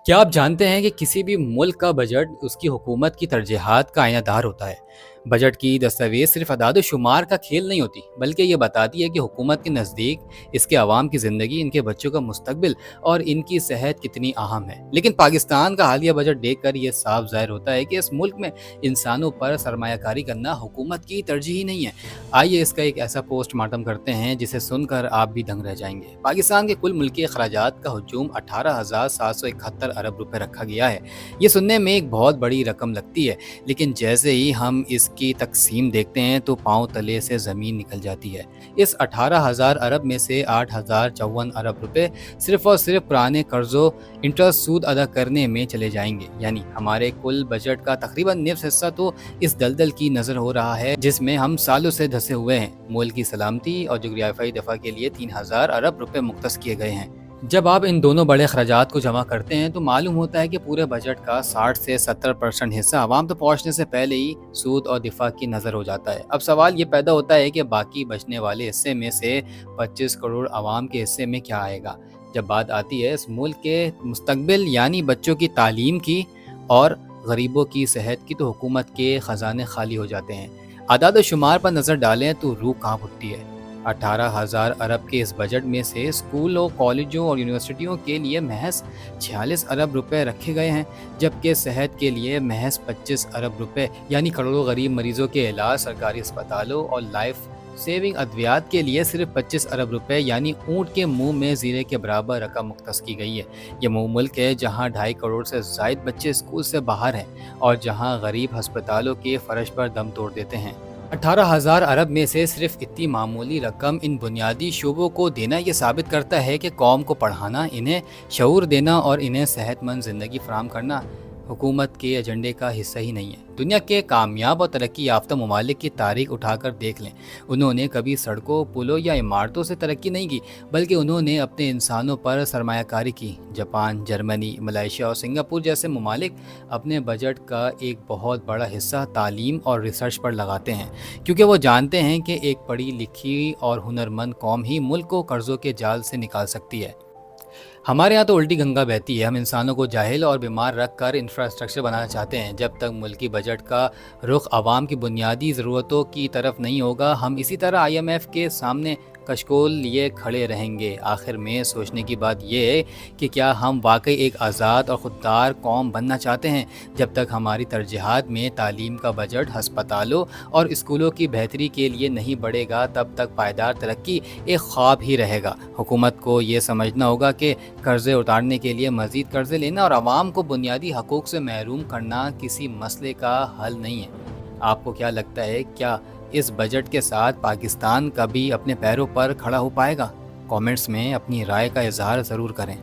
क्या आप जानते हैं कि किसी भी मुल्क का बजट उसकी हुकूमत की तरजीहात का आईनादार होता है। बजट की दस्तावेज सिर्फ अदाद शुमार का खेल नहीं होती, बल्कि ये बताती है कि हुकूमत के नज़दीक इसके अवाम की ज़िंदगी, इनके बच्चों का मुस्तकबिल और इनकी सेहत कितनी अहम है। लेकिन पाकिस्तान का हालिया बजट देख कर ये साफ ज़ाहिर होता है कि इस मुल्क में इंसानों पर सरमायाकारी करना हुकूमत की तरजीह ही नहीं है। आइए इसका एक ऐसा पोस्टमार्टम करते हैं जिसे सुनकर आप भी दंग रह जाएंगे। पाकिस्तान के कुल मुल्की अखराजात का हजूम 18,771 अरब रुपए रखा गया है। ये सुनने में एक बहुत बड़ी रकम लगती है, लेकिन जैसे ही हम इसकी तकसीम देखते हैं तो पाँव तले से ज़मीन निकल जाती है। इस 18,000 अरब में से 8,054 अरब रुपए सिर्फ और सिर्फ पुराने कर्जों, इंटरेस्ट, सूद अदा करने में चले जाएंगे। यानी हमारे कुल बजट का तकरीबन निफ्स हिस्सा तो इस दलदल की नज़र हो रहा है जिसमें हम सालों से धंसे हुए हैं। मुल्क की सलामती और जोग्राफियाई दफ़ा के लिए 3,000 अरब रुपए मुख्तस किए गए हैं। जब आप इन दोनों बड़े अखराजात को जमा करते हैं तो मालूम होता है कि पूरे बजट का 60 से 70% हिस्सा आवाम तक पहुंचने से पहले ही सूद और दिफा की नज़र हो जाता है। अब सवाल ये पैदा होता है कि बाकी बचने वाले हिस्से में से 25 करोड़ आवाम के हिस्से में क्या आएगा। जब बात आती है इस मुल्क के मुस्तकबिल यानी बच्चों की तालीम की और गरीबों की सेहत की, तो हुकूमत के ख़जाने खाली हो जाते हैं। आदाद शुमार पर नज़र डालें तो रूह कांप उठती है। 18,000 अरब के इस बजट में से स्कूलों, कॉलेजों और यूनिवर्सिटियों के लिए महज 46 अरब रुपए रखे गए हैं, जबकि सेहत के लिए महज 25 अरब रुपए यानी करोड़ों गरीब मरीजों के इलाज, सरकारी अस्पतालों और लाइफ सेविंग अद्वियात के लिए सिर्फ 25 अरब रुपए यानी ऊँट के मुंह में जीरे के बराबर रकम मुख्तस की गई है। ये वो मुल्क है जहाँ 2.5 करोड़ से ज़ायद बच्चे स्कूल से बाहर हैं और जहाँ गरीब अस्पतालों के फर्श पर दम तोड़ देते हैं। 18,000 अरब में से सिर्फ इतनी मामूली रकम इन बुनियादी शोबों को देना ये साबित करता है कि कौम को पढ़ाना, इन्हें शऊर देना और इन्हें सेहतमंद ज़िंदगी फराहम करना हुकूमत के एजेंडे का हिस्सा ही नहीं है। दुनिया के कामयाब और तरक्की याफ्ता ममालिक की तारीख उठाकर देख लें, उन्होंने कभी सड़कों, पुलों या इमारतों से तरक्की नहीं की, बल्कि उन्होंने अपने इंसानों पर सरमायाकारी की। जापान, जर्मनी, मलेशिया और सिंगापुर जैसे ममालिक अपने बजट का एक बहुत बड़ा हिस्सा तालीम और रिसर्च पर लगाते हैं, क्योंकि वो जानते हैं कि एक पढ़ी लिखी और हुनरमंद कौम ही मुल्क को कर्ज़ों के जाल से निकाल सकती है। हमारे यहाँ तो उल्टी गंगा बहती है। हम इंसानों को जाहिल और बीमार रख कर इंफ्रास्ट्रक्चर बनाना चाहते हैं। जब तक मुल्की बजट का रुख आवाम की बुनियादी ज़रूरतों की तरफ नहीं होगा, हम इसी तरह IMF के सामने कशकोल लिए खड़े रहेंगे। आखिर में सोचने की बात यह है कि क्या हम वाकई एक आज़ाद और ख़ुददार कौम बनना चाहते हैं। जब तक हमारी तरजीहात में तालीम का बजट हस्पतालों और स्कूलों की बेहतरी के लिए नहीं बढ़ेगा, तब तक पायदार तरक्की एक ख्वाब ही रहेगा। हुकूमत को ये समझना होगा कि कर्ज़े उतारने के लिए मज़ीद कर्ज़े लेना और आवाम को बुनियादी हकूक़ से महरूम करना किसी मसले का हल नहीं है। आपको क्या लगता है, क्या इस बजट के साथ पाकिस्तान कभी अपने पैरों पर खड़ा हो पाएगा? कमेंट्स में अपनी राय का इजहार ज़रूर करें।